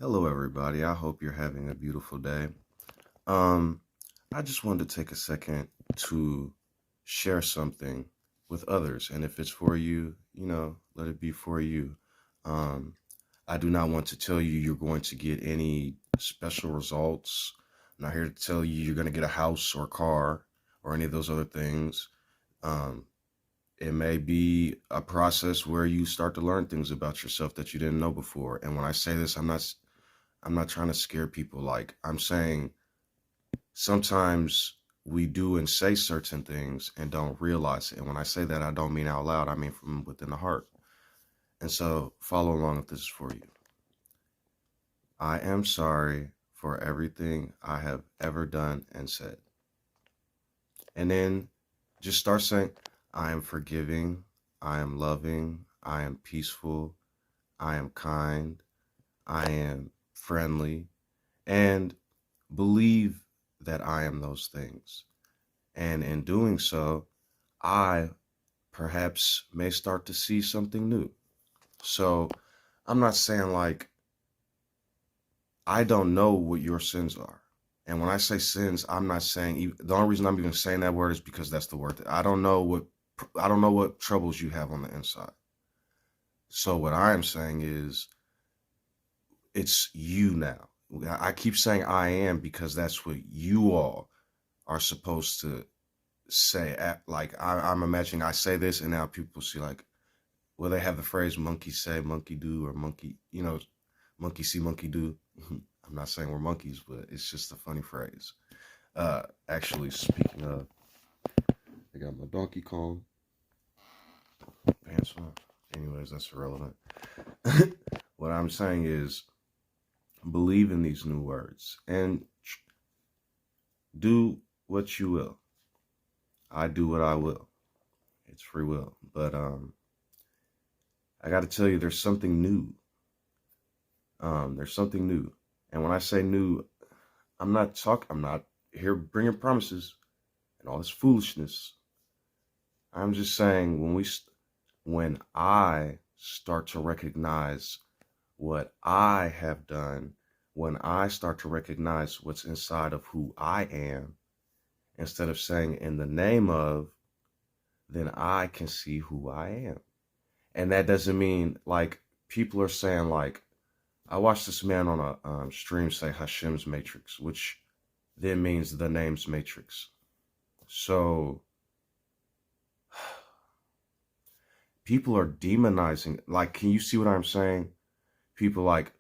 Hello, everybody. I hope you're having a beautiful day. Um, I just wanted to take a second to share something with others, and if it's for you, let it be for you. Um, I do not want to tell you you're going to get any special results. I'm not here to tell you you're going to get a house or car or any of those other things. Um, it may be a process where you start to learn things about yourself that you didn't know before. And when I say this, I'm not trying to scare people. Like, I'm saying sometimes we do and say certain things and don't realize it. And when I say that, I don't mean out loud, I mean from within the heart. And so follow along if this is for you. I am sorry for everything I have ever done and said. And then just start saying, I am forgiving, I am loving, I am peaceful, I am kind, I am friendly, and believe that I am those things. And in doing so, I perhaps may start to see something new. So I'm not saying like I don't know what your sins are. And when I say sins, I'm not saying the only reason I'm even saying that word is because that's the word. I don't know what troubles you have on the inside. So what I am saying is it's you now. I keep saying I am because that's what you all are supposed to say. Like I'm imagining I say this and now people see like, well, they have the phrase monkey say, monkey do, or monkey see, monkey do. I'm not saying we're monkeys, but it's just a funny phrase. Actually, speaking of, I got my Donkey Kong pants on. Anyways, that's irrelevant. What I'm saying is believe in these new words and do what you will. I do what I will. It's free will. But I got to tell you, there's something new. There's something new. And when I say new, I'm not here bringing promises and all this foolishness. I'm just saying when I start to recognize what I have done, when I start to recognize what's inside of who I am, instead of saying in the name of, then I can see who I am. And that doesn't mean like people are saying like, I watched this man on a stream say Hashem's Matrix, which then means the name's Matrix. So people are demonizing, like, can you see what I'm saying? People like,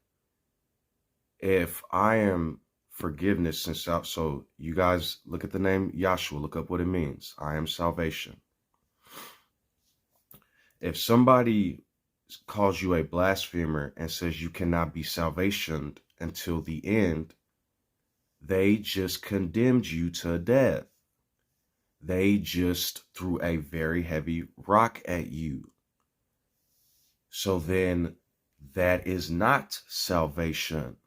if I am forgiveness since out, so you guys look at the name Yahshua, look up what it means. I am salvation. If somebody calls you a blasphemer and says you cannot be salvationed until the end, they just condemned you to death. They just threw a very heavy rock at you. So then that is not salvation.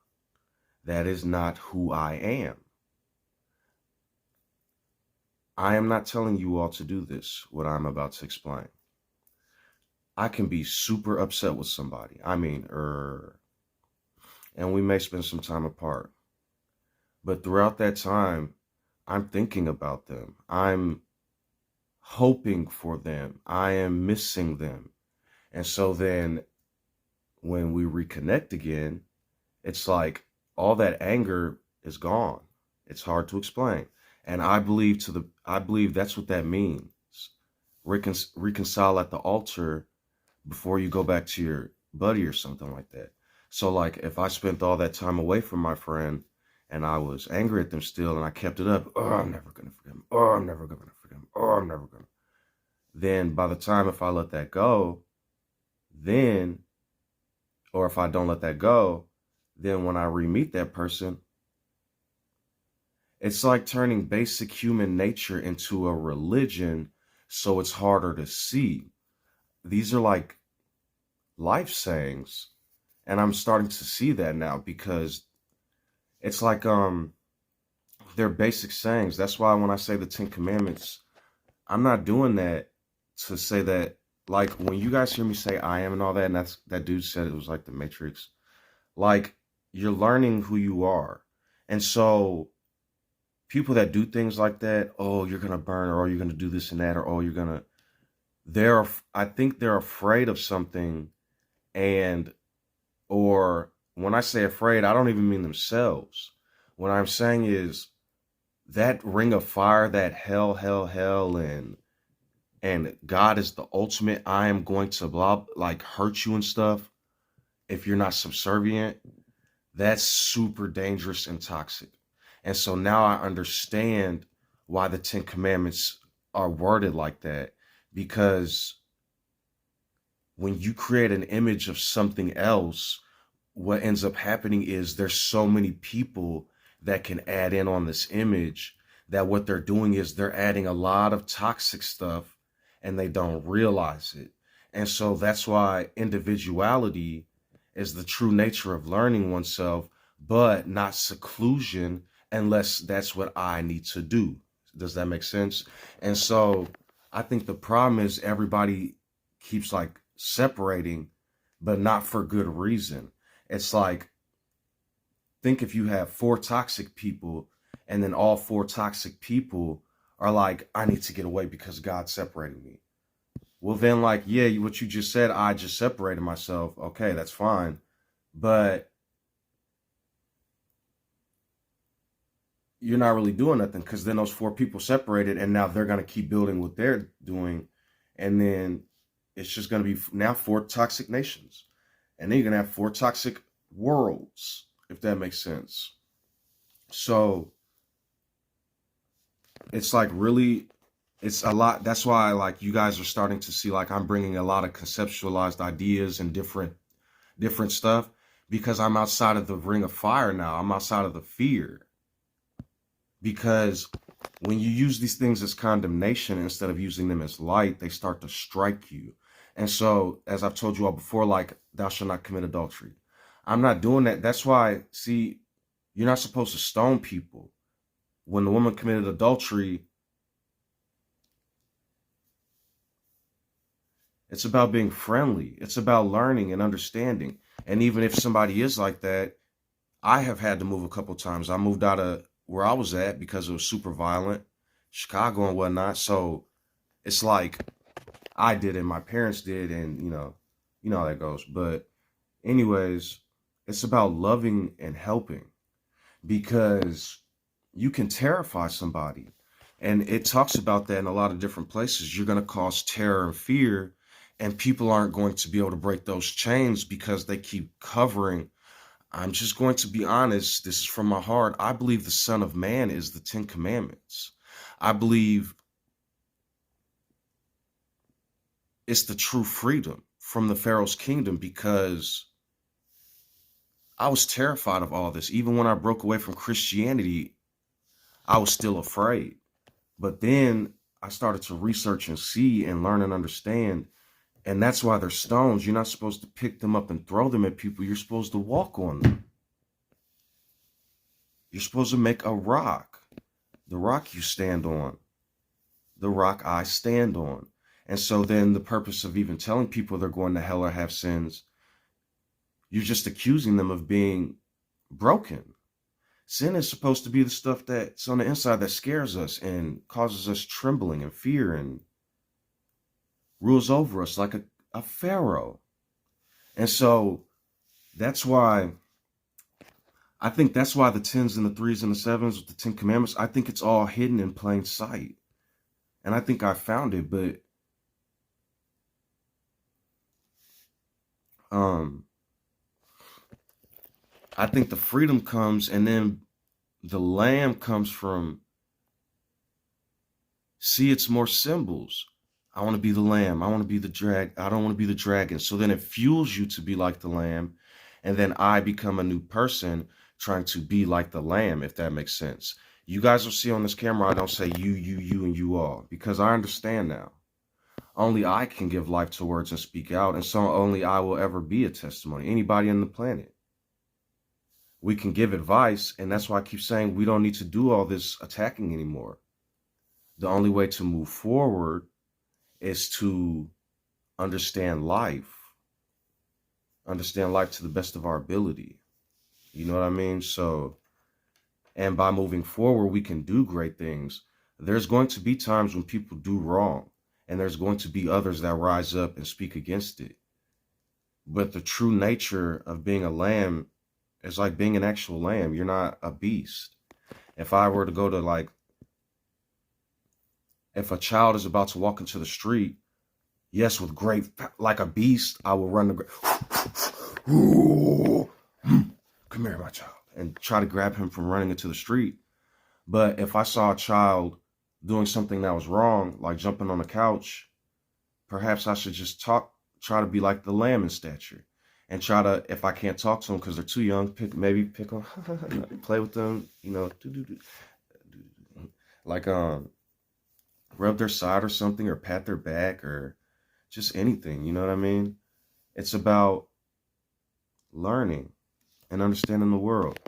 That is not who I am. I am not telling you all to do this, what I'm about to explain. I can be super upset with somebody. And we may spend some time apart. But throughout that time, I'm thinking about them. I'm hoping for them. I am missing them. And so then when we reconnect again, it's like all that anger is gone. It's hard to explain. And I believe that's what that means. Reconcile at the altar before you go back to your buddy or something like that. So like if I spent all that time away from my friend and I was angry at them still and I kept it up, oh, I'm never going to forgive him. Oh, I'm never going to forgive him. Oh, I'm never going to. Then by the time if I let that go, or if I don't let that go, then when I re-meet that person, it's like turning basic human nature into a religion, so it's harder to see. These are like life sayings, and I'm starting to see that now because it's like they're basic sayings. That's why when I say the 10 Commandments, I'm not doing that to say that, like when you guys hear me say I am and all that, and that dude said it was like the Matrix. Like you're learning who you are. And so people that do things like that, oh, you're going to burn, or oh, you're going to do this and that, or oh, you're going to, I think they're afraid of something. And, or when I say afraid, I don't even mean themselves. What I'm saying is that ring of fire, that hell, and God is the ultimate, I am going to blah, like hurt you and stuff if you're not subservient. That's super dangerous and toxic. And so now I understand why the Ten Commandments are worded like that. Because when you create an image of something else, what ends up happening is there's so many people that can add in on this image that what they're doing is they're adding a lot of toxic stuff and they don't realize it. And so that's why individuality is the true nature of learning oneself, but not seclusion unless that's what I need to do. Does that make sense? And so I think the problem is everybody keeps like separating, but not for good reason. It's like, think if you have 4 toxic people and then all 4 toxic people are like, I need to get away because God separated me. Well, then like, yeah, what you just said, I just separated myself. Okay, that's fine. But you're not really doing nothing, because then those 4 people separated and now they're going to keep building what they're doing. And then it's just going to be now 4 toxic nations. And then you're going to have 4 toxic worlds, if that makes sense. So it's like really, it's a lot. That's why like you guys are starting to see like I'm bringing a lot of conceptualized ideas and different stuff, because I'm outside of the ring of fire now. I'm outside of the fear. Because when you use these things as condemnation instead of using them as light, they start to strike you. And so, as I've told you all before, like, thou shalt not commit adultery. I'm not doing that. That's why, see, you're not supposed to stone people. When the woman committed adultery, it's about being friendly. It's about learning and understanding. And even if somebody is like that, I have had to move a couple times. I moved out of where I was at because it was super violent, Chicago and whatnot. So it's like I did and my parents did, and you know how that goes. But anyways, it's about loving and helping, because you can terrify somebody. And it talks about that in a lot of different places. You're going to cause terror and fear, and people aren't going to be able to break those chains because they keep covering. I'm just going to be honest. This is from my heart. I believe the Son of Man is the 10 Commandments. I believe it's the true freedom from the Pharaoh's kingdom, because I was terrified of all this. Even when I broke away from Christianity, I was still afraid. But then I started to research and see and learn and understand. And that's why they're stones. You're not supposed to pick them up and throw them at people. You're supposed to walk on them. You're supposed to make a rock. The rock you stand on. The rock I stand on. And so then the purpose of even telling people they're going to hell or have sins, you're just accusing them of being broken. Sin is supposed to be the stuff that's on the inside that scares us and causes us trembling and fear and rules over us like a pharaoh. And so that's why I think that's why the 10s and the 3s and the 7s with the 10 Commandments, I think it's all hidden in plain sight. And I think I found it, but I think the freedom comes, and then the lamb comes from, see, it's more symbols. I want to be the lamb. I want to be the I don't want to be the dragon. So then it fuels you to be like the lamb. And then I become a new person trying to be like the lamb, if that makes sense. You guys will see on this camera, I don't say you, and you all, because I understand now. Only I can give life to words and speak out. And so only I will ever be a testimony. Anybody on the planet. We can give advice. And that's why I keep saying we don't need to do all this attacking anymore. The only way to move forward is to understand life to the best of our ability. You know what I mean? So, and by moving forward, we can do great things. There's going to be times when people do wrong, and there's going to be others that rise up and speak against it. But the true nature of being a lamb is like being an actual lamb. You're not a beast. If I were to go to like, if a child is about to walk into the street, yes, with great, like a beast, I will run the, come here, my child, and try to grab him from running into the street. But if I saw a child doing something that was wrong, like jumping on the couch, perhaps I should just try to be like the lamb in stature, and try to, if I can't talk to them because they're too young, maybe pick them, play with them, you know, like rub their side or something, or pat their back, or just anything. You know what I mean? It's about learning and understanding the world,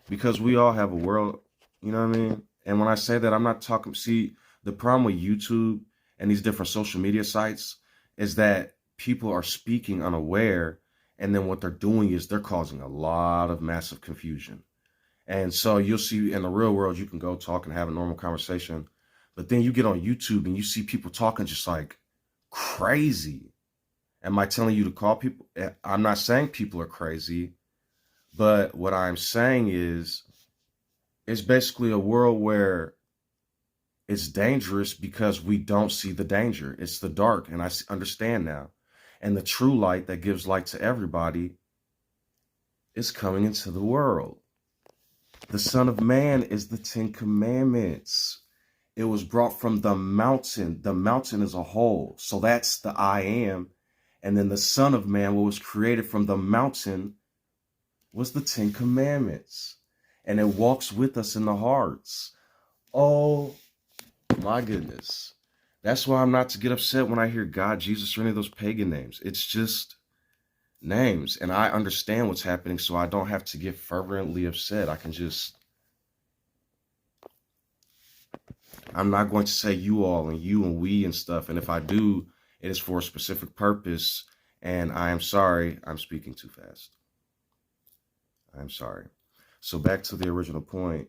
because we all have a world. You know what I mean? And when I say that, I'm not talking. See, the problem with YouTube and these different social media sites is that people are speaking unaware, and then what they're doing is they're causing a lot of massive confusion. And so you'll see in the real world, you can go talk and have a normal conversation, but then you get on YouTube and you see people talking just like crazy. Am I telling you to call people? I'm not saying people are crazy, but what I'm saying is it's basically a world where it's dangerous because we don't see the danger. It's the dark, and I understand now. And the true light that gives light to everybody is coming into the world. The Son of Man is the Ten Commandments. It was brought from the mountain. The mountain is a whole. So that's the I am. And then the Son of Man, what was created from the mountain, was the Ten Commandments. And it walks with us in the hearts. Oh my goodness. That's why I'm not to get upset when I hear God, Jesus, or any of those pagan names. It's just names. And I understand what's happening, so I don't have to get fervently upset. I can just, I'm not going to say you all and you and we and stuff. And if I do, it is for a specific purpose. And I am sorry, I'm speaking too fast. I'm sorry. So back to the original point.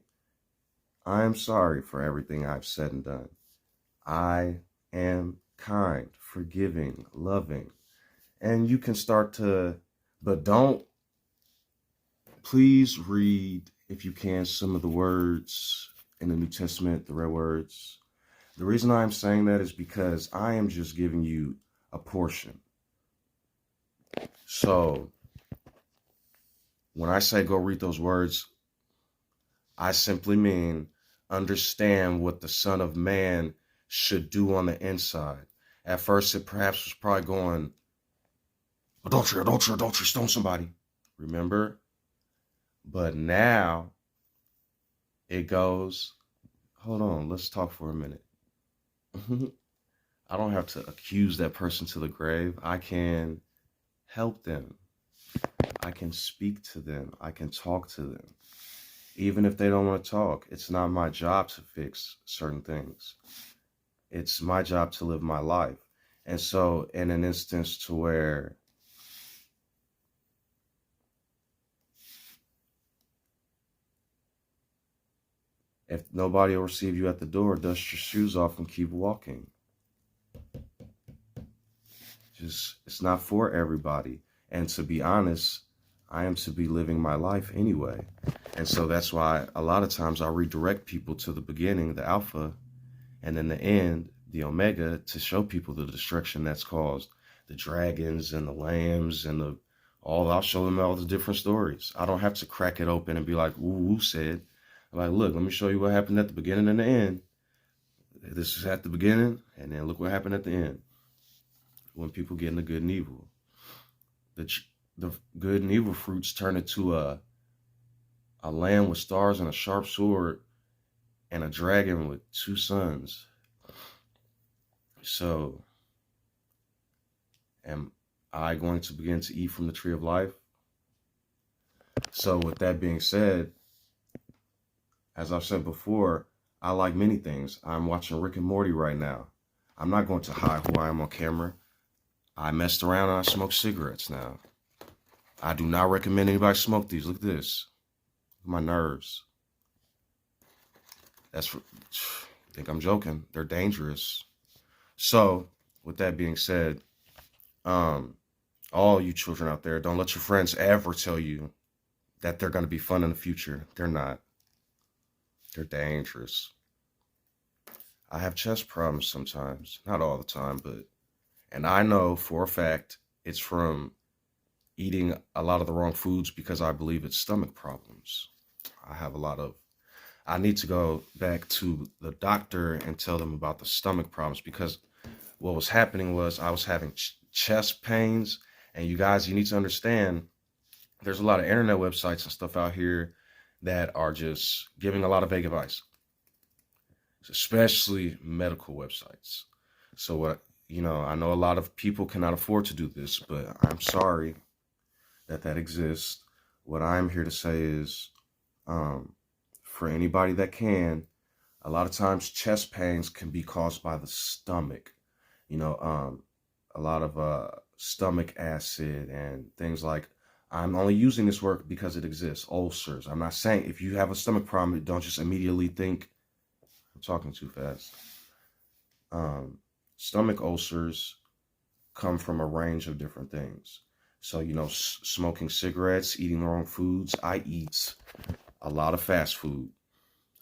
I am sorry for everything I've said and done. I am kind, forgiving, loving. And you can start to, but don't, please read, if you can, some of the words in the New Testament, the red words. The reason I'm saying that is because I am just giving you a portion. So when I say go read those words, I simply mean understand what the Son of Man should do on the inside. At first, it perhaps was probably going, adultery, adultery, adultery, stone somebody. Remember? But now it goes, hold on, let's talk for a minute. I don't have to accuse that person to the grave. I can help them. I can speak to them. I can talk to them. Even if they don't want to talk, it's not my job to fix certain things. It's my job to live my life. And so in an instance to where if nobody will receive you at the door, dust your shoes off and keep walking. Just, it's not for everybody. And to be honest, I am to be living my life anyway. And so that's why a lot of times I redirect people to the beginning, the alpha, and then the end, the omega, to show people the destruction that's caused. The dragons and the lambs and I'll show them all the different stories. I don't have to crack it open and be like, ooh, who said? I'm like, look, let me show you what happened at the beginning and the end. This is at the beginning, and then look what happened at the end. When people get into good and evil. The good and evil fruits turn into a lamb with stars and a sharp sword and a dragon with two sons. So, am I going to begin to eat from the tree of life? So with that being said, as I've said before, I like many things. I'm watching Rick and Morty right now. I'm not going to hide who I am on camera. I messed around and I smoke cigarettes now. I do not recommend anybody smoke these. Look at this. My nerves. That's, I think I'm joking. They're dangerous. So, with that being said, um, all you children out there, don't let your friends ever tell you that they're going to be fun in the future. They're not. They're dangerous. I have chest problems sometimes, not all the time, but, and I know for a fact it's from eating a lot of the wrong foods because I believe it's stomach problems. I have a lot of, I need to go back to the doctor and tell them about the stomach problems because what was happening was I was having chest pains. And you guys, you need to understand there's a lot of internet websites and stuff out here that are just giving a lot of vague advice, especially medical websites. So what, I know a lot of people cannot afford to do this, but I'm sorry that exists. What I'm here to say is, for anybody that can, a lot of times chest pains can be caused by the stomach. A lot of stomach acid and things like, I'm only using this word because it exists, ulcers. I'm not saying if you have a stomach problem, don't just immediately think, I'm talking too fast. Stomach ulcers come from a range of different things. So, smoking cigarettes, eating the wrong foods. I eat a lot of fast food,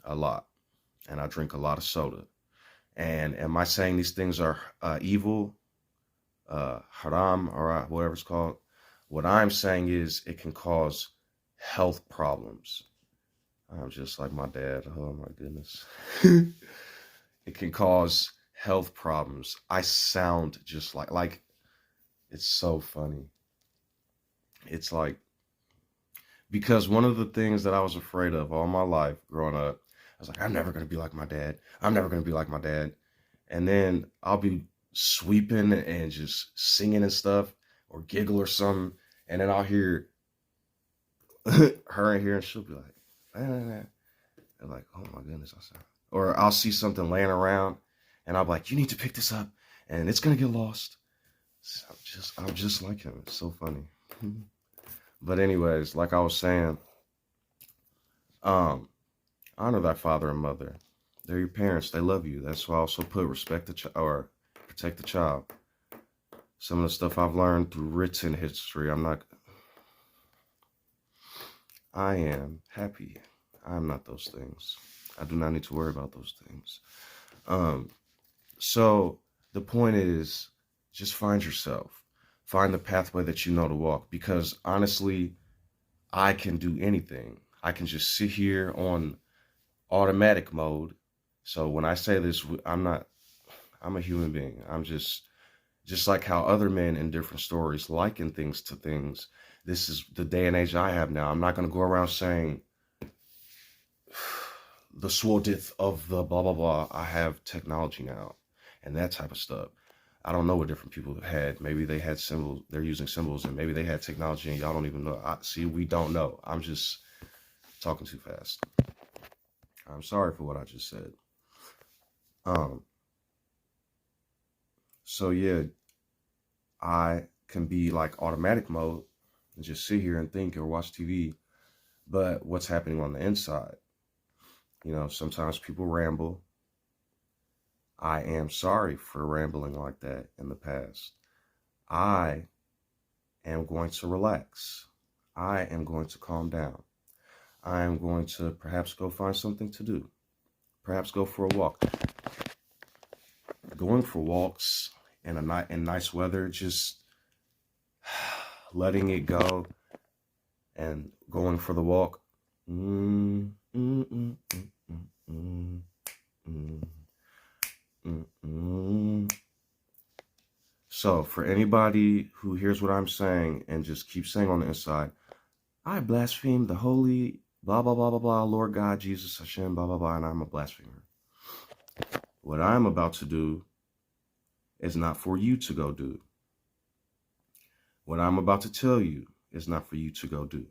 a lot, and I drink a lot of soda. And am I saying these things are evil, haram, or whatever it's called? What I'm saying is it can cause health problems. I'm just like my dad. Oh my goodness. It can cause health problems. I sound just like it's so funny. It's like, because one of the things that I was afraid of all my life growing up, I was like, I'm never going to be like my dad. I'm never going to be like my dad. And then I'll be sweeping and just singing and stuff or giggle or something. And then I'll hear her in here and she'll be like, and like, oh my goodness. Or I'll see something laying around and I'll be like, you need to pick this up and it's going to get lost. So I'm just like him. It's so funny. But anyways, like I was saying, honor thy father and mother. They're your parents. They love you. That's why I also put respect or protect the child. Some of the stuff I've learned through written history, I am happy. I'm not those things. I do not need to worry about those things. So the point is, just find yourself. Find the pathway that you know to walk. Because honestly, I can do anything. I can just sit here on automatic mode. So when I say this, I'm a human being. I'm just like how other men in different stories liken things to things. This is the day and age I have now. I'm not going to go around saying the swordith of the blah, blah, blah. I have technology now and that type of stuff. I don't know what different people have had. Maybe they had symbols. They're using symbols and maybe they had technology and y'all don't even know. We don't know. I'm just talking too fast. I'm sorry for what I just said. So yeah, I can be like automatic mode and just sit here and think or watch TV. But what's happening on the inside? Sometimes people ramble. I am sorry for rambling like that in the past. I am going to relax. I am going to calm down. I am going to perhaps go find something to do. Perhaps go for a walk. Going for walks in nice weather, just letting it go and going for the walk. So for anybody who hears what I'm saying and just keeps saying on the inside, I blaspheme the holy blah, blah, blah, blah, blah, Lord God, Jesus, Hashem, blah, blah, blah, and I'm a blasphemer. What I'm about to do is not for you to go do. What I'm about to tell you is not for you to go do.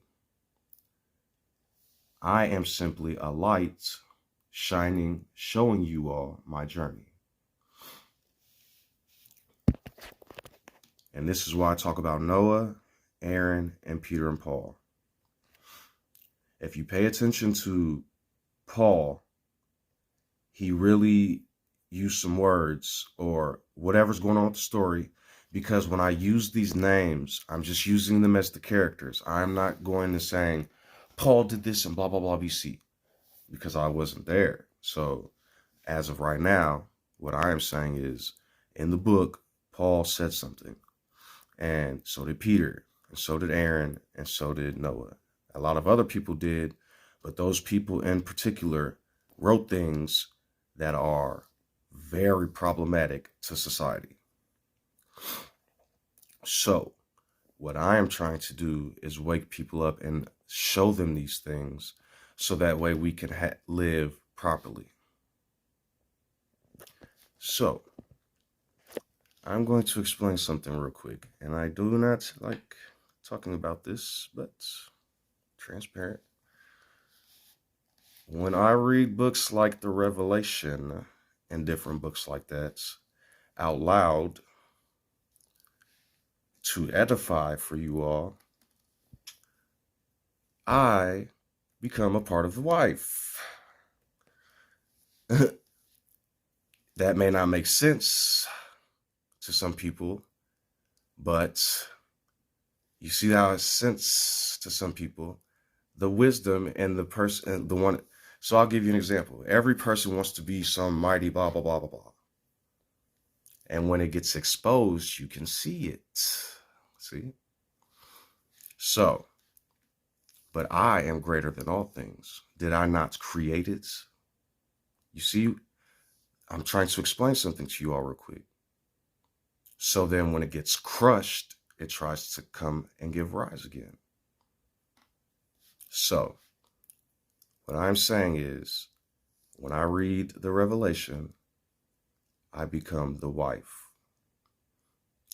I am simply a light shining, showing you all my journey. And this is why I talk about Noah, Aaron, and Peter and Paul. If you pay attention to Paul, he really used some words or whatever's going on with the story, because when I use these names, I'm just using them as the characters. I'm not going to saying Paul did this and blah blah blah BC, because I wasn't there. So as of right now, what I am saying is, in the book, Paul said something, and so did Peter, and so did Aaron, and so did Noah. A lot of other people did, but those people in particular wrote things that are very problematic to society. So what I am trying to do is wake people up and show them these things, so that way we can live properly. So I'm going to explain something real quick, and I do not like talking about this, but transparent. When I read books like the Revelation and different books like that out loud to edify for you all, I become a part of the wife. That may not make sense to some people, but you see how it's sense to some people. The wisdom and the person, the one. So I'll give you an example. Every person wants to be some mighty blah, blah, blah, blah, blah. And when it gets exposed, you can see it. See? So, but I am greater than all things. Did I not create it? You see, I'm trying to explain something to you all real quick. So then when it gets crushed, it tries to come and give rise again. So what I'm saying is, when I read the Revelation, I become the wife.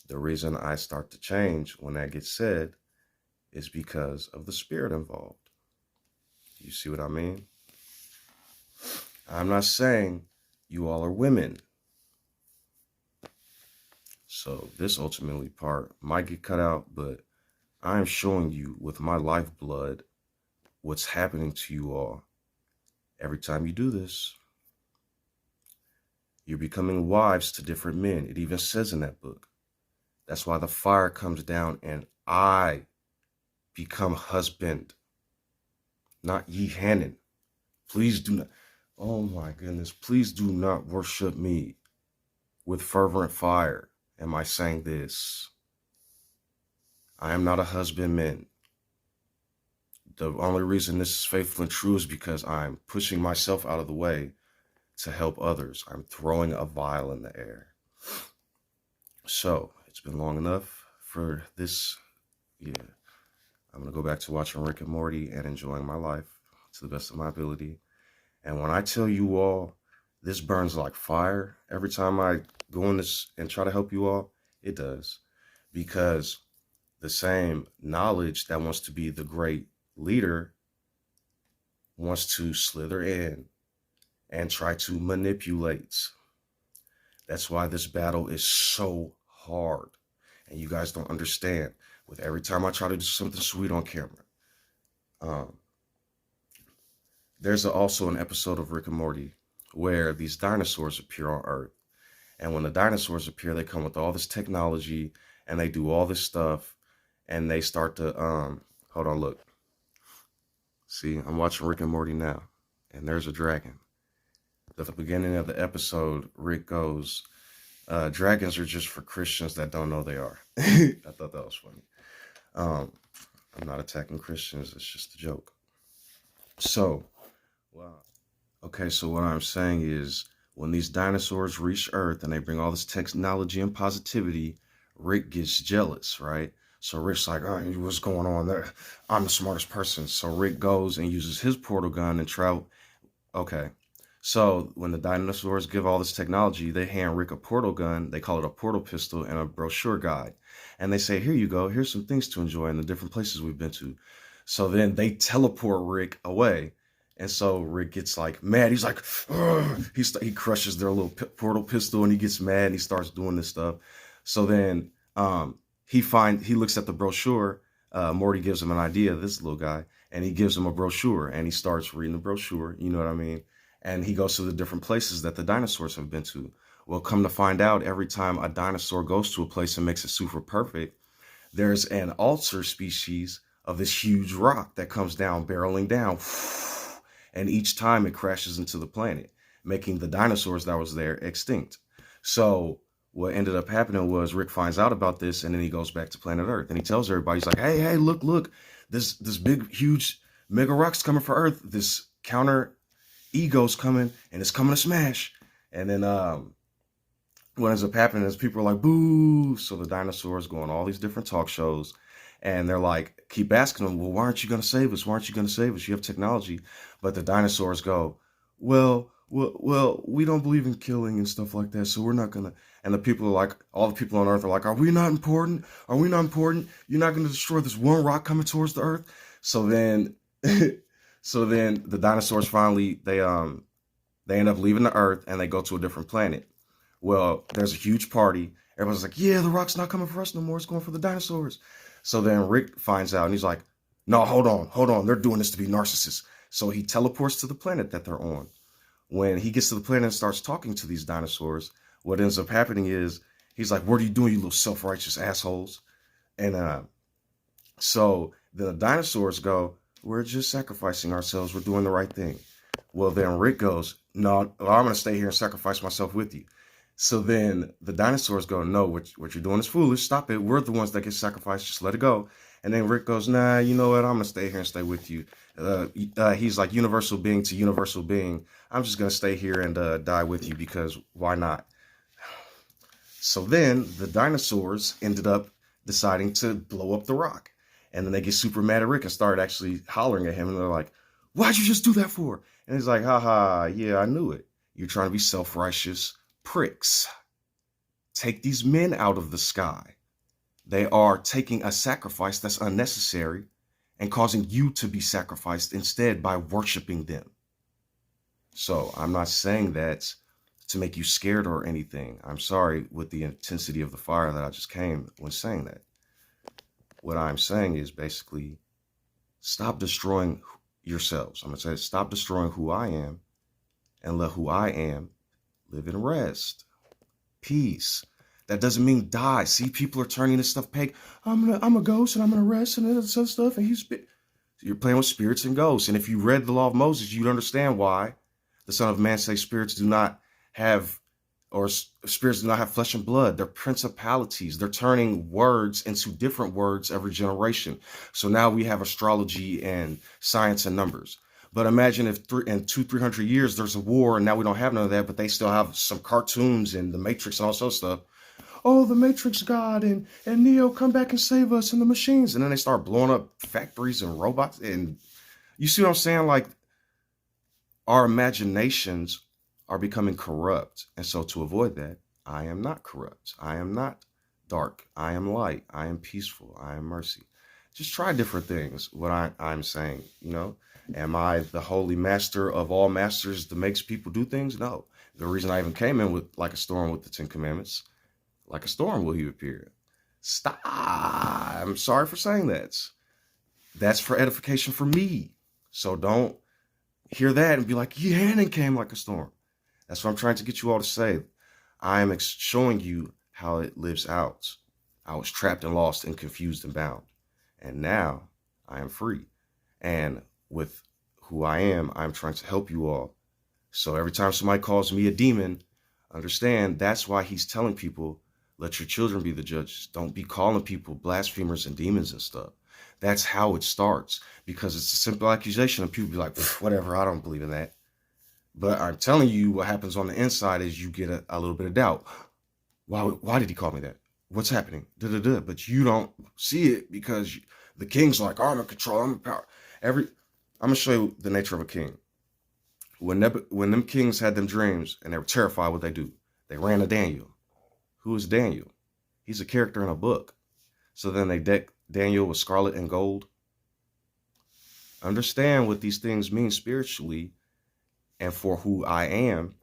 The reason I start to change when that gets said is because of the spirit involved. You see what I mean? I'm not saying you all are women. So this ultimately part might get cut out, but I am showing you with my lifeblood what's happening to you all. Every time you do this, you're becoming wives to different men. It even says in that book. That's why the fire comes down and I become husband, not ye Hanan. Please do not. Oh my goodness. Please do not worship me with fervent fire. Am I saying this? I am not a husbandman. The only reason this is faithful and true is because I'm pushing myself out of the way to help others. I'm throwing a vial in the air. So it's been long enough for this. Yeah, I'm going to go back to watching Rick and Morty and enjoying my life to the best of my ability. And when I tell you all, this burns like fire every time I go in this and try to help you all, it does. Because the same knowledge that wants to be the great leader wants to slither in and try to manipulate. That's why this battle is so hard. And you guys don't understand. With every time I try to do something sweet on camera. There's also an episode of Rick and Morty where these dinosaurs appear on Earth. And when the dinosaurs appear, they come with all this technology and they do all this stuff. And they start to, hold on, look. See, I'm watching Rick and Morty now. And there's a dragon. At the beginning of the episode, Rick goes, dragons are just for Christians that don't know they are. I thought that was funny. I'm not attacking Christians. It's just a joke. So, wow. Okay, so what I'm saying is, when these dinosaurs reach Earth and they bring all this technology and positivity, Rick gets jealous, right? So Rick's like, oh, what's going on there? I'm the smartest person. So Rick goes and uses his portal gun and travel. Okay. So when the dinosaurs give all this technology, they hand Rick a portal gun. They call it a portal pistol and a brochure guide. And they say, here you go. Here's some things to enjoy in the different places we've been to. So then they teleport Rick away. And so Rick gets like mad. He's like, he crushes their little portal pistol and he gets mad and he starts doing this stuff. So then he looks at the brochure Morty gives him an idea, this little guy, and he gives him a brochure, and he starts reading the brochure. You know what I mean? And he goes to the different places that the dinosaurs have been to. Well, come to find out, every time a dinosaur goes to a place and makes it super perfect, there's an alter species of this huge rock that comes down, barreling down, and each time it crashes into the planet, making the dinosaurs that was there extinct. So what ended up happening was Rick finds out about this, and then he goes back to planet Earth, and he tells everybody, he's like, hey, look, this big, huge mega rock's coming for Earth. This counter ego's coming, and it's coming to smash. And then what ends up happening is people are like, boo. So the dinosaurs go on all these different talk shows, and they're like, keep asking them, well, why aren't you going to save us? Why aren't you going to save us? You have technology. But the dinosaurs go, well, we don't believe in killing and stuff like that, so we're not going to. And the people are like, all the people on Earth are like, are we not important? Are we not important? You're not going to destroy this one rock coming towards the Earth? So then, the dinosaurs finally, they end up leaving the Earth, and they go to a different planet. Well, there's a huge party. Everyone's like, yeah, the rock's not coming for us no more. It's going for the dinosaurs. So then Rick finds out, and he's like, no, hold on. They're doing this to be narcissists. So he teleports to the planet that they're on. When he gets to the planet and starts talking to these dinosaurs, what ends up happening is he's like, what are you doing, you little self-righteous assholes? And so the dinosaurs go, we're just sacrificing ourselves. We're doing the right thing. Well, then Rick goes, no, I'm going to stay here and sacrifice myself with you. So then the dinosaurs go, no, what you're doing is foolish. Stop it. We're the ones that get sacrificed. Just let it go. And then Rick goes, nah, you know what? I'm going to stay here and stay with you. He's like universal being to universal being. I'm just going to stay here and die with you because why not? So then the dinosaurs ended up deciding to blow up the rock. And then they get super mad at Rick and start actually hollering at him. And they're like, why'd you just do that for? And he's like, haha, yeah, I knew it. You're trying to be self-righteous pricks. Take these men out of the sky. They are taking a sacrifice that's unnecessary and causing you to be sacrificed instead by worshiping them. So I'm not saying that to make you scared or anything. I'm sorry with the intensity of the fire that I just came when saying that. What I'm saying is basically stop destroying yourselves. I'm going to say stop destroying who I am and let who I am live in rest, peace. That doesn't mean die. See, people are turning this stuff pagan. I'm a ghost and I'm gonna rest and this other stuff. And you're playing with spirits and ghosts. And if you read the law of Moses, you'd understand why the Son of Man says spirits do not have, or spirits do not have flesh and blood. They're principalities. They're turning words into different words every generation. So now we have astrology and science and numbers. But imagine if in 200-300 years there's a war and now we don't have none of that, but they still have some cartoons and the Matrix and all sorts of stuff. Oh, the Matrix God and Neo, come back and save us and the machines. And then they start blowing up factories and robots. And you see what I'm saying? Like, our imaginations are becoming corrupt. And so to avoid that, I am not corrupt. I am not dark. I am light. I am peaceful. I am mercy. Just try different things. What I'm saying, you know? Am I the holy master of all masters that makes people do things? No. The reason I even came in with like a storm with the 10 Commandments, like a storm will he appear. Stop. I'm sorry for saying that. That's for edification for me. So don't hear that and be like, yeah, and it came like a storm. That's what I'm trying to get you all to say. I am showing you how it lives out. I was trapped and lost and confused and bound. And now I am free. And with who I am, I'm trying to help you all. So every time somebody calls me a demon, understand that's why he's telling people, let your children be the judges. Don't be calling people blasphemers and demons and stuff. That's how it starts, because it's a simple accusation and people be like, whatever, I don't believe in that. But I'm telling you what happens on the inside is you get a little bit of doubt. Why did he call me that? What's happening? But you don't see it because the king's like, oh, I'm in control, I'm in power. I'm going to show you the nature of a king. When them kings had them dreams and they were terrified, what they do? They ran to Daniel. Who is Daniel? He's a character in a book. So then they deck Daniel with scarlet and gold. Understand what these things mean spiritually and for who I am.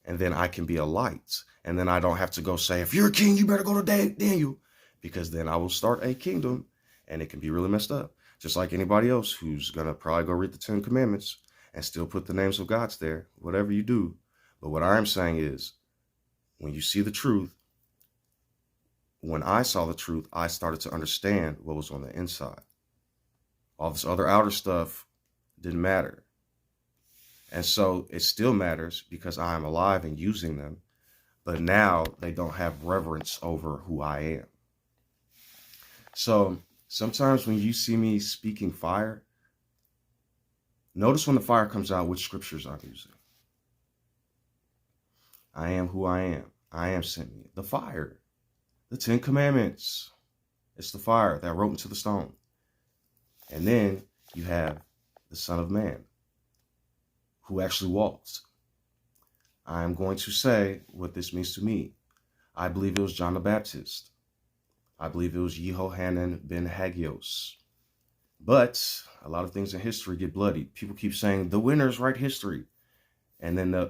And then I can be a light. And then I don't have to go say, if you're a king, you better go to Daniel. Because then I will start a kingdom And it can be really messed up. Just like anybody else who's going to probably go read the 10 Commandments and still put the names of gods there, whatever you do. But what I'm saying is, when you see the truth, when I saw the truth, I started to understand what was on the inside. All this other outer stuff didn't matter. And so it still matters because I am alive and using them. But now they don't have reverence over who I am. So sometimes when you see me speaking fire, notice when the fire comes out, which scriptures I'm using. I am who I am. I am sent me. The fire. The 10 Commandments. It's the fire that wrote into the stone. And then you have the Son of Man, who actually walks. I am going to say what this means to me. I believe it was John the Baptist. I believe it was Yehohanan ben Hagios. But a lot of things in history get bloodied. People keep saying the winners write history. And then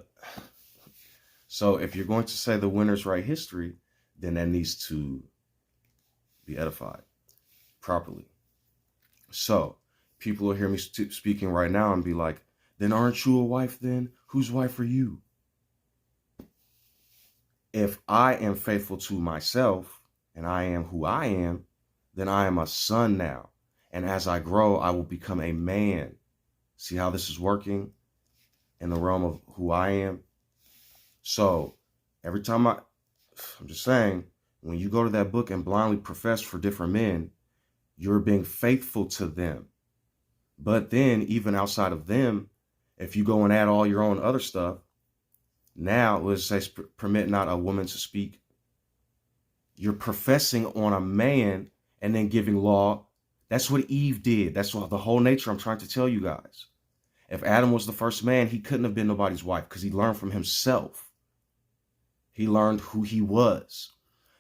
so if you're going to say the winners write history, then that needs to be edified properly. So people will hear me speaking right now and be like, then aren't you a wife then? Whose wife are you? If I am faithful to myself and I am who I am, then I am a son now. And as I grow, I will become a man. See how this is working in the realm of who I am? So every time I'm just saying, when you go to that book and blindly profess for different men, you're being faithful to them. But then even outside of them, if you go and add all your own other stuff, now let's say permit not a woman to speak. You're professing on a man and then giving law. That's what Eve did. That's what the whole nature I'm trying to tell you guys. If Adam was the first man, he couldn't have been nobody's wife because he learned from himself. He learned who he was.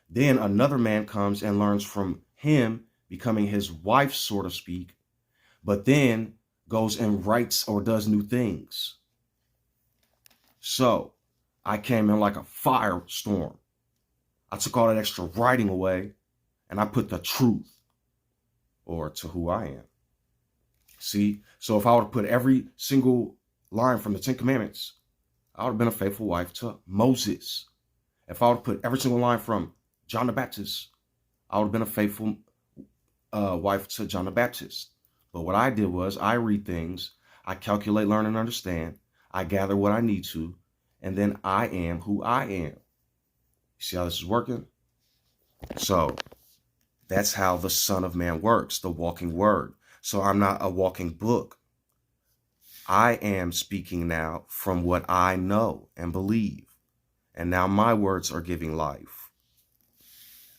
Then another man comes and learns from him, becoming his wife, so to speak, but then goes and writes or does new things. So I came in like a firestorm. I took all that extra writing away and I put the truth or to who I am. See, so if I would have put every single line from the 10 Commandments, I would have been a faithful wife to Moses. If I would have put every single line from John the Baptist, I would have been a faithful wife to John the Baptist. But what I did was I read things, I calculate, learn, and understand. I gather what I need to, and then I am who I am. You see how this is working? So that's how the Son of Man works, the walking word. So I'm not a walking book. I am speaking now from what I know and believe. And now my words are giving life.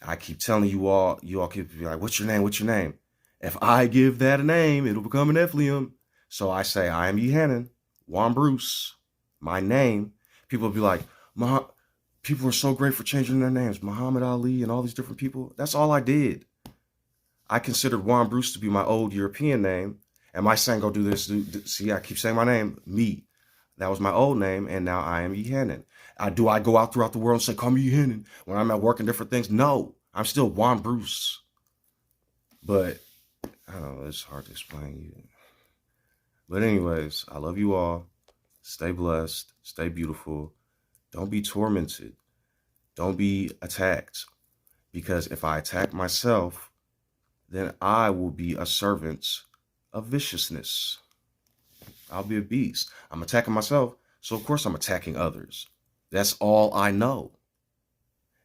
I keep telling you all keep like, what's your name? What's your name? If I give that a name, it'll become an Ephraim. So I say, I am Yehanan, Juan Bruce, my name. People will be like, people are so great for changing their names. Muhammad Ali and all these different people. That's all I did. I considered Juan Bruce to be my old European name. Am I saying go do this? See, I keep saying my name, me. That was my old name, and now I am Yehanan. Do I go out throughout the world and say, call me Yehanan when I'm at work and different things? No, I'm still Juan Bruce. But, I don't know, it's hard to explain. But anyways, I love you all. Stay blessed. Stay beautiful. Don't be tormented. Don't be attacked. Because if I attack myself, then I will be a servant of viciousness. I'll be a beast. I'm attacking myself, so of course I'm attacking others. That's all I know.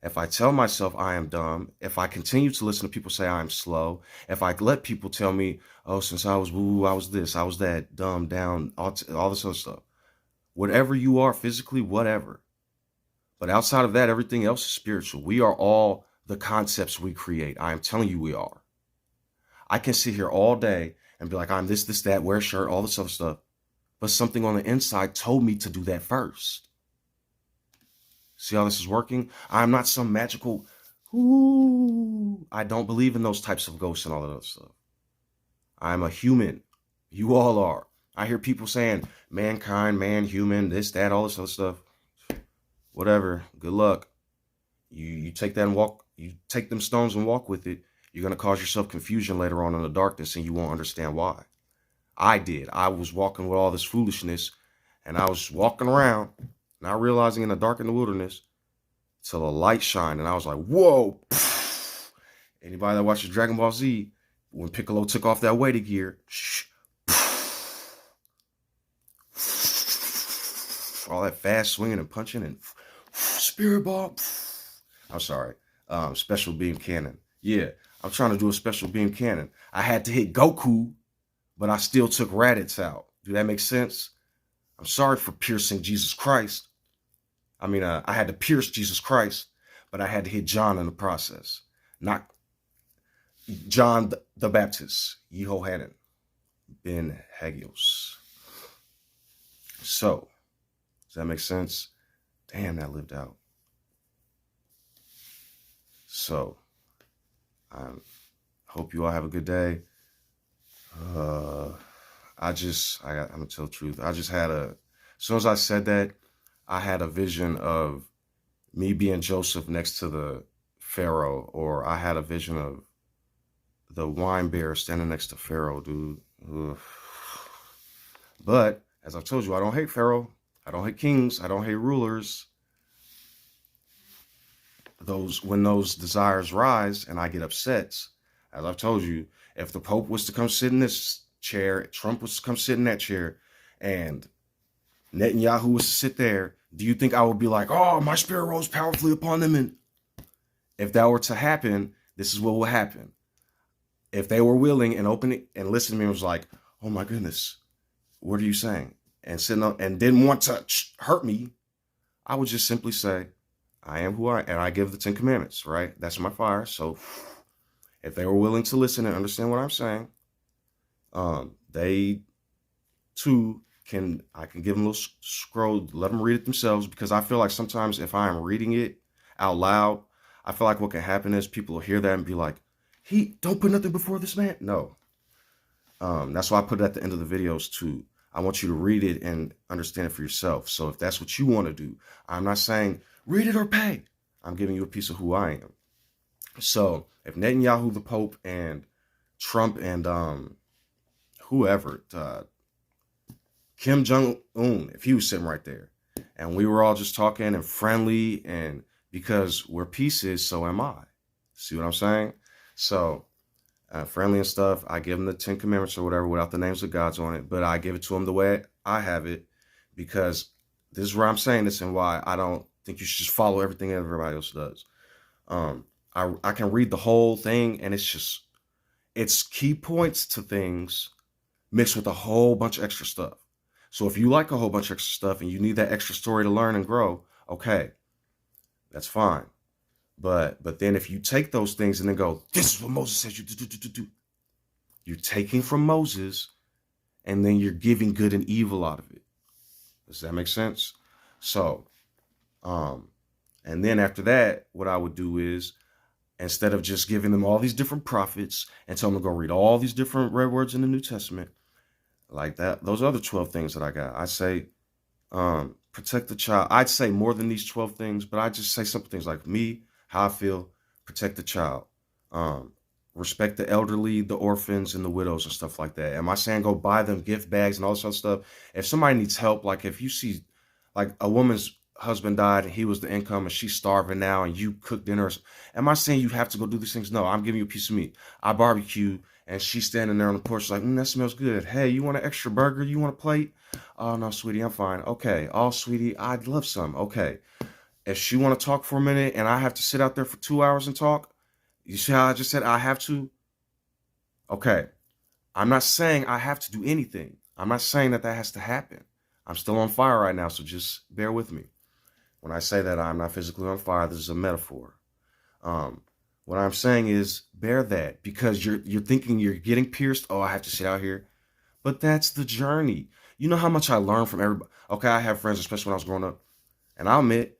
If I tell myself I am dumb, if I continue to listen to people say I am slow, if I let people tell me, oh, since I was woo, I was this, I was that, dumb, down, all this other stuff. Whatever you are physically, whatever. But outside of that, everything else is spiritual. We are all the concepts we create. I am telling you we are. I can sit here all day and be like, I'm this, that, wear a shirt, all this other stuff. But something on the inside told me to do that first. See how this is working? I'm not some magical, I don't believe in those types of ghosts and all that other stuff. I'm a human. You all are. I hear people saying mankind, man, human, this, that, all this other stuff. Whatever. Good luck. You take that and walk. You take them stones and walk with it. You're going to cause yourself confusion later on in the darkness, and you won't understand why. I did. I was walking with all this foolishness, and I was walking around, not realizing in the dark in the wilderness, till a light shined, and I was like, whoa. Anybody that watches Dragon Ball Z, when Piccolo took off that weighted gear, all that fast swinging and punching and spirit ball. I'm sorry. Special beam cannon. Yeah, I'm trying to do a special beam cannon. I had to hit Goku, but I still took Raditz out. Do that make sense? I'm sorry for piercing Jesus Christ. I mean, I had to pierce Jesus Christ, but I had to hit John in the process. Not John the Baptist, Yehohanan ben Hagios. So, does that make sense? Damn, that lived out. So, I hope you all have a good day. I'm gonna tell the truth. As soon as I said that, I had a vision of me being Joseph next to the Pharaoh, or I had a vision of the wine bear standing next to Pharaoh, dude. Ugh. But as I've told you, I don't hate Pharaoh. I don't hate kings. I don't hate rulers. When those desires rise and I get upset, as I've told you, if the Pope was to come sit in this chair, Trump was to come sit in that chair, and Netanyahu was to sit there, do you think I would be like, oh, my spirit rose powerfully upon them? And if that were to happen, this is what will happen. If they were willing and open and listened to me and was like, oh my goodness, what are you saying? And sitting up and didn't want to hurt me, I would just simply say, I am who I am. And I give the 10 Commandments, right? That's my fire. So if they were willing to listen and understand what I'm saying, they too I can give them a little scroll, let them read it themselves, because I feel like sometimes if I am reading it out loud, I feel like what can happen is people will hear that and be like, don't put nothing before this man. No. That's why I put it at the end of the videos too. I want you to read it and understand it for yourself. So if that's what you want to do, I'm not saying read it or pay. I'm giving you a piece of who I am. So if Netanyahu, the Pope, and Trump and whoever, Kim Jong-un, if he was sitting right there, and we were all just talking and friendly, and because where peace is, so am I. See what I'm saying? So friendly and stuff, I give them the 10 Commandments or whatever without the names of gods on it, but I give it to them the way I have it, because this is where I'm saying this and why I don't think you should just follow everything everybody else does. I can read the whole thing, and it's key points to things mixed with a whole bunch of extra stuff. So if you like a whole bunch of extra stuff and you need that extra story to learn and grow, okay, that's fine. But then if you take those things and then go, this is what Moses says you do. You're taking from Moses, and then you're giving good and evil out of it. Does that make sense? So, and then after that, what I would do is, instead of just giving them all these different prophets and telling them to go read all these different red words in the New Testament, like that, those other 12 things that I got, I say, protect the child. I'd say more than these 12 things, but I just say simple things like me, how I feel, protect the child, respect the elderly, the orphans, and the widows and stuff like that. Am I saying go buy them gift bags and all this other stuff? If somebody needs help, like if you see like a woman's husband died and he was the income and she's starving now and you cook dinner, am I saying you have to go do these things? No, I'm giving you a piece of meat. I barbecue and she's standing there on the porch like, that smells good. Hey, you want an extra burger? You want a plate? Oh, no, sweetie, I'm fine. Okay. Oh, sweetie, I'd love some. Okay. If she want to talk for a minute and I have to sit out there for 2 hours and talk, you see how I just said I have to? Okay. I'm not saying I have to do anything. I'm not saying that has to happen. I'm still on fire right now, so just bear with me. When I say that I'm not physically on fire, this is a metaphor. What I'm saying is bear that, because you're thinking you're getting pierced. Oh, I have to sit out here. But that's the journey. You know how much I learned from everybody. Okay, I have friends, especially when I was growing up. And I'll admit,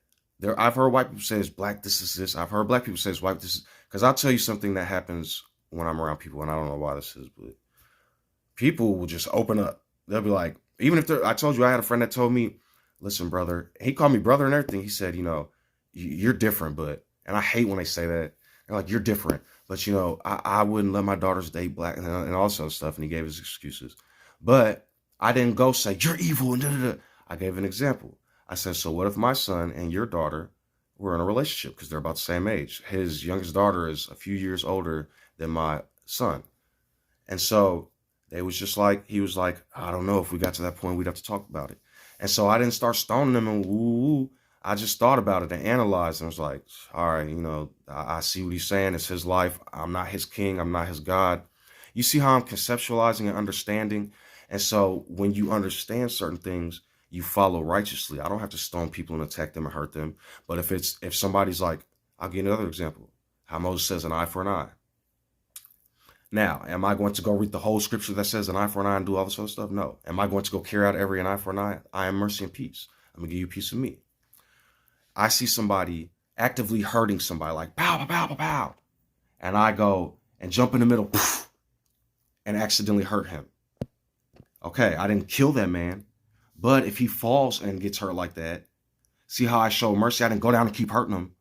I've heard white people say it's black, this is this. I've heard black people say it's white, this is. Because I'll tell you something that happens when I'm around people, and I don't know why this is, but people will just open up. They'll be like, even if I told you, I had a friend that told me, listen, brother, he called me brother and everything. He said, you're different, and I hate when they say that. They're like, you're different. But, I wouldn't let my daughters date black and all this other stuff. And he gave his excuses. But I didn't go say, you're evil. And da-da-da. I gave an example. I said, so what if my son and your daughter were in a relationship? Because they're about the same age. His youngest daughter is a few years older than my son. And so they was just like, he was like, I don't know, if we got to that point, we'd have to talk about it. And so I didn't start stoning him and woo. I just thought about it and analyzed and was like, all right, I see what he's saying. It's his life. I'm not his king. I'm not his God. You see how I'm conceptualizing and understanding? And so when you understand certain things, you follow righteously. I don't have to stone people and attack them and hurt them. But if somebody's like, I'll give you another example. How Moses says an eye for an eye. Now, am I going to go read the whole scripture that says an eye for an eye and do all this other stuff? No. Am I going to go carry out every an eye for an eye? I am mercy and peace. I'm going to give you a piece of me. I see somebody actively hurting somebody, like pow, pow, pow, pow, pow. And I go and jump in the middle poof, and accidentally hurt him. Okay, I didn't kill that man. But if he falls and gets hurt like that, see how I show mercy? I didn't go down and keep hurting him.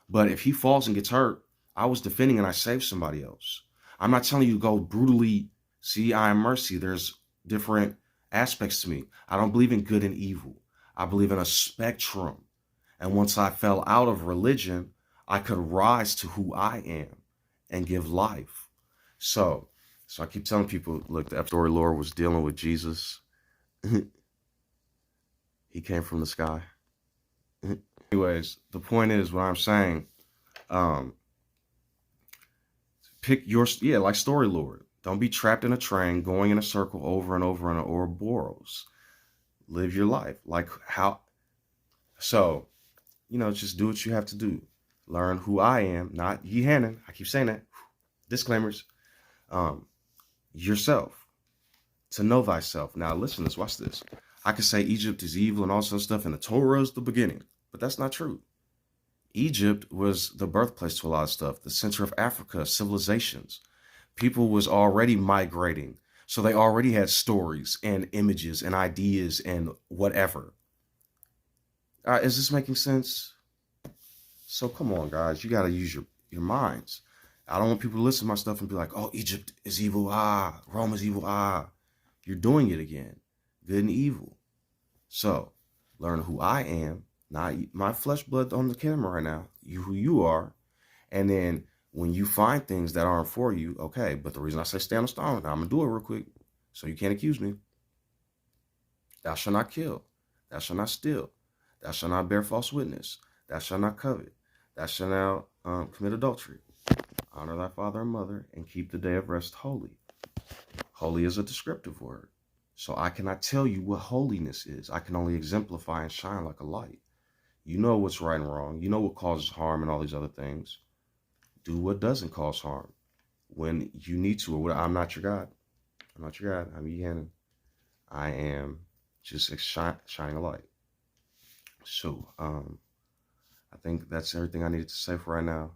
But if he falls and gets hurt, I was defending and I saved somebody else. I'm not telling you to go brutally. See, I am mercy. There's different aspects to me. I don't believe in good and evil. I believe in a spectrum. And once I fell out of religion, I could rise to who I am and give life. So I keep telling people, look, the story Lord was dealing with Jesus. He came from the sky. Anyways, the point is what I'm saying, pick your, like story Lord. Don't be trapped in a train going in a circle over and over in an Ouroboros. Live your life. Like how, so, just do what you have to do. Learn who I am, not ye Hannon. I keep saying that. Disclaimers. Yourself. To know thyself. Now listen, let's watch this. I could say Egypt is evil and all sorts of stuff, and the Torah is the beginning. But that's not true. Egypt was the birthplace to a lot of stuff. The center of Africa, civilizations. People was already migrating. So they already had stories and images and ideas and whatever. Is this making sense? So come on, guys. You got to use your minds. I don't want people to listen to my stuff and be like, oh, Egypt is evil. Rome is evil. You're doing it again. Good and evil. So learn who I am, not my flesh blood on the camera right now, who you are. And then when you find things that aren't for you, okay, but the reason I say stay on the stone, I'm going to do it real quick so you can't accuse me. Thou shalt not kill. Thou shalt not steal. Thou shalt not bear false witness. Thou shalt not covet. Thou shalt not commit adultery. Honor thy father and mother, and keep the day of rest holy. Holy is a descriptive word. So I cannot tell you what holiness is. I can only exemplify and shine like a light. You know what's right and wrong. You know what causes harm and all these other things. Do what doesn't cause harm when you need to. Or I'm not your God. I'm not your God. I'm Yehannon. I am just shining a light. So I think that's everything I needed to say for right now.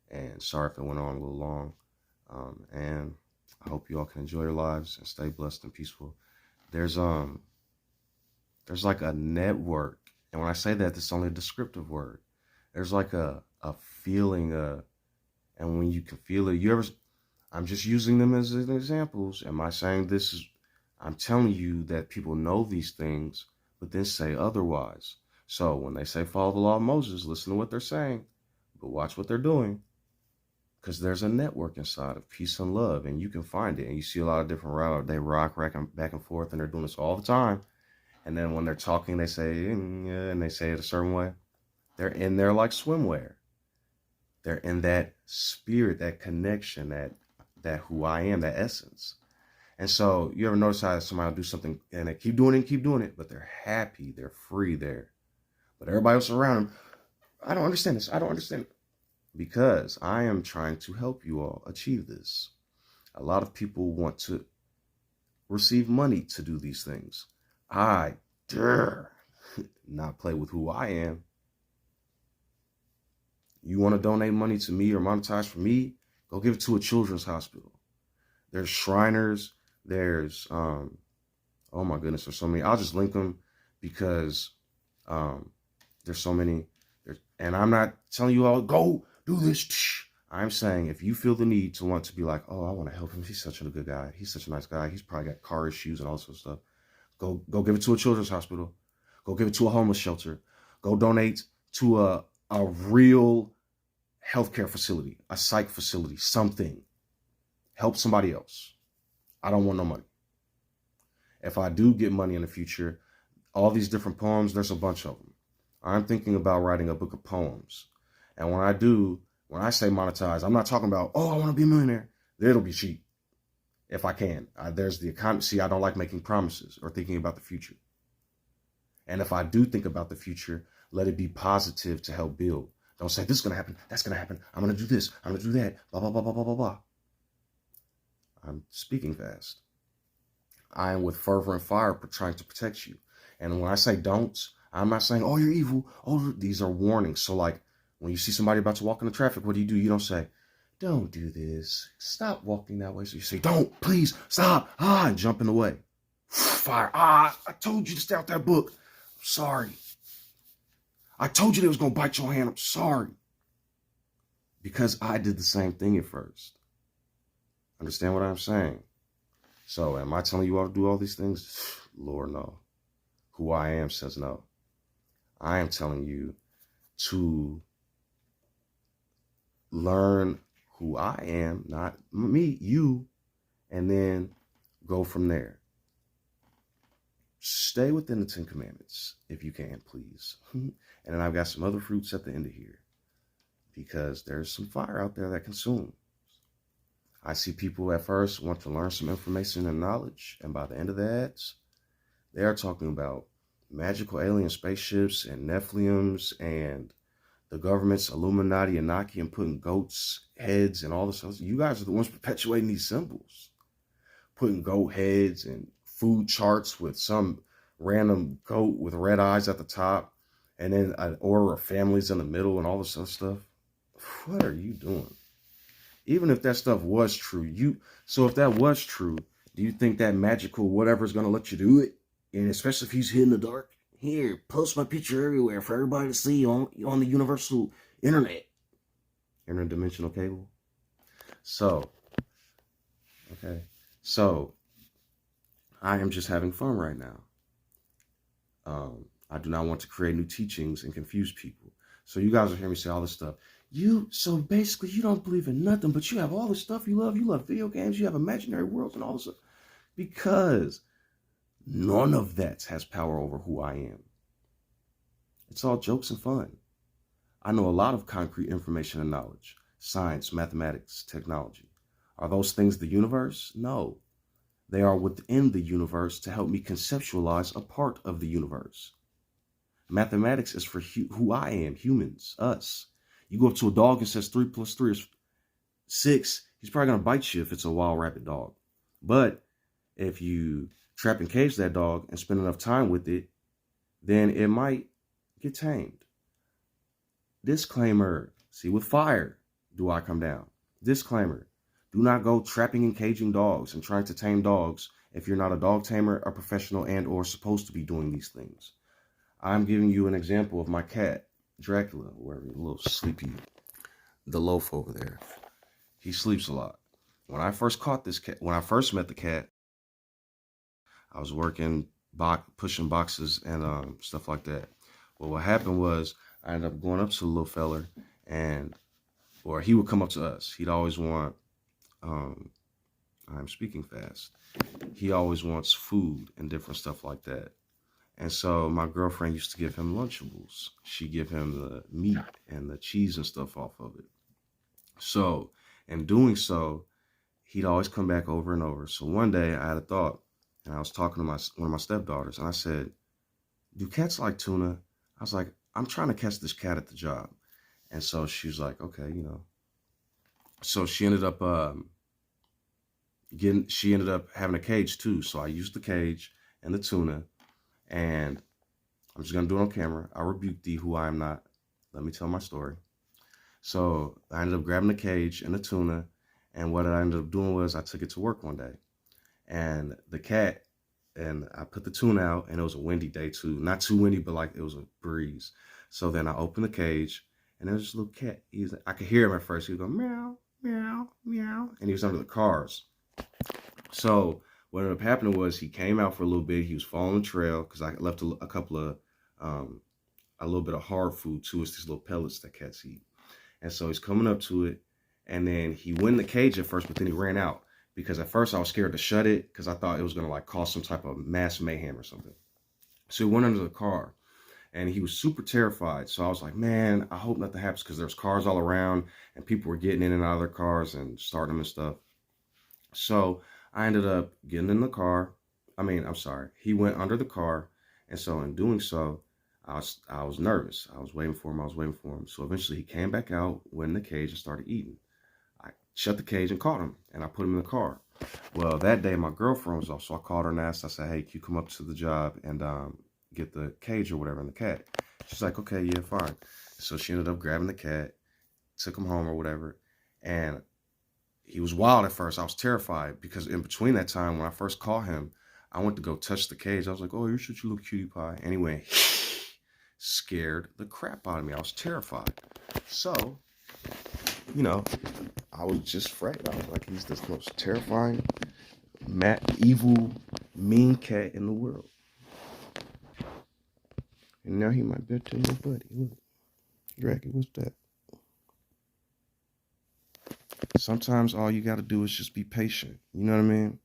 And sorry if it went on a little long. And I hope you all can enjoy your lives and stay blessed and peaceful. There's like a network. And when I say that, it's only a descriptive word. There's like a feeling, and when you can feel it, I'm just using them as examples. Am I saying this is, I'm telling you that people know these things, but then say otherwise. So when they say follow the law of Moses, listen to what they're saying, but watch what they're doing. Because there's a network inside of peace and love, and you can find it. And you see a lot of different routes. They rock back and forth, and they're doing this all the time. And then when they're talking, they say, yeah, and they say it a certain way. They're in there like swimwear. They're in that spirit, that connection, that who I am, that essence. And so you ever notice how somebody will do something and they keep doing it, but they're happy, they're free there. But everybody else around them, I don't understand this. I don't understand it. Because I am trying to help you all achieve this. A lot of people want to receive money to do these things. I dare not play with who I am. You want to donate money to me or monetize for me? Go give it to a children's hospital. There's Shriners. There's, oh my goodness, there's so many. I'll just link them because there's so many. And I'm not telling you all, go do this. I'm saying if you feel the need to want to be like, oh, I want to help him. He's such a good guy. He's such a nice guy. He's probably got car issues and all sorts of stuff. Go give it to a children's hospital. Go give it to a homeless shelter. Go donate to a real healthcare facility, a psych facility, something. Help somebody else. I don't want no money. If I do get money in the future, all these different poems, there's a bunch of them. I'm thinking about writing a book of poems. And when I say monetize, I'm not talking about, oh, I want to be a millionaire. It'll be cheap if I can. There's the economy. See, I don't like making promises or thinking about the future. And if I do think about the future, let it be positive to help build. Don't say, this is going to happen. That's going to happen. I'm going to do this. I'm going to do that. Blah, blah, blah, blah, blah, blah, blah. I'm speaking fast. I am with fervor and fire trying to protect you. And when I say don'ts, I'm not saying, oh, you're evil. Oh, these are warnings. So like when you see somebody about to walk in the traffic, what do? You don't say, don't do this. Stop walking that way. So you say, don't, please, stop. And jump in the way. Fire. I told you to stay out that book. I'm sorry. I told you they was going to bite your hand. I'm sorry. Because I did the same thing at first. Understand what I'm saying? So am I telling you all to do all these things? Lord, no. Who I am says no. I am telling you to learn who I am, not me, you, and then go from there. Stay within the 10 Commandments, if you can, please. And then I've got some other fruits at the end of here, because there's some fire out there that consumes. I see people at first want to learn some information and knowledge, and by the end of that, they are talking about magical alien spaceships and Nephilims and the government's Illuminati and Naki and putting goats' heads and all this stuff. You guys are the ones perpetuating these symbols. Putting goat heads and food charts with some random goat with red eyes at the top, and then an order of families in the middle and all this other stuff. What are you doing? Even if that stuff was true, so if that was true, do you think that magical whatever is going to let you do it? And especially if he's hid in the dark? Here, post my picture everywhere for everybody to see on the universal internet. Interdimensional cable. So, okay. So, I am just having fun right now. I do not want to create new teachings and confuse people. So you guys will hear me say all this stuff. So basically you don't believe in nothing, but you have all the stuff you love. You love video games. You have imaginary worlds and all this stuff. Because none of that has power over who I am. It's all jokes and fun. I know a lot of concrete information and knowledge. Science, mathematics, technology. Are those things the universe? No. They are within the universe to help me conceptualize a part of the universe. Mathematics is for who I am, humans, us. You go up to a dog and says 3 + 3 is 6. He's probably going to bite you if it's a wild, rabid dog. But if you trap and cage that dog and spend enough time with it, then it might get tamed. Disclaimer. See, with fire, do I come down? Disclaimer. Do not go trapping and caging dogs and trying to tame dogs if you're not a dog tamer, a professional, and or supposed to be doing these things. I'm giving you an example of my cat, Dracula, wherever, a little sleepy, the loaf over there. He sleeps a lot. When I first caught this cat, when I first met the cat, I was working, pushing boxes and stuff like that. Well, what happened was I ended up going up to the little feller, or he would come up to us. He'd always want, I'm speaking fast. He always wants food and different stuff like that. And so my girlfriend used to give him Lunchables. She'd give him the meat and the cheese and stuff off of it. So in doing so, he'd always come back over and over. So one day I had a thought, and I was talking to one of my stepdaughters, and I said, do cats like tuna? I was like, I'm trying to catch this cat at the job. And so she was like, okay, you know. So she ended up having a cage too. So I used the cage and the tuna. And I'm just going to do it on camera. I rebuke thee, who I am not. Let me tell my story. So I ended up grabbing the cage and the tuna. And what I ended up doing was I took it to work one day. And the cat, and I put the tuna out, and it was a windy day too. Not too windy, but like it was a breeze. So then I opened the cage, And there was this little cat. I could hear him at first. He was going meow, meow, meow. And he was under the cars. So what ended up happening was he came out for a little bit. He was following the trail because I left a couple of, a little bit of hard food too. It's these little pellets that cats eat. And so he's coming up to it. And then he went in the cage at first, but then he ran out. Because at first I was scared to shut it because I thought it was going to like cause some type of mass mayhem or something. So he went under the car and he was super terrified. So I was like, man, I hope nothing happens because there's cars all around and people were getting in and out of their cars and starting them and stuff. So I ended up getting in the car. I'm sorry. He went under the car. And so in doing so, I was nervous. I was waiting for him. So eventually he came back out, went in the cage and started eating. I shut the cage and caught him, and I put him in the car. Well, that day my girlfriend was off, so I called her and asked. I said, "Hey, can you come up to the job and get the cage or whatever and the cat?" She's like, "Okay, yeah, fine." So she ended up grabbing the cat, took him home or whatever, and he was wild at first. I was terrified because in between that time when I first caught him, I went to go touch the cage. I was like, "Oh, you're such a little cutie pie." Anyway, scared the crap out of me. I was terrified. So, I was just afraid. I was like, he's the most terrifying, evil, mean cat in the world. And now he might bet to your buddy. Look, Draggy, what's that? Sometimes all you got to do is just be patient. You know what I mean?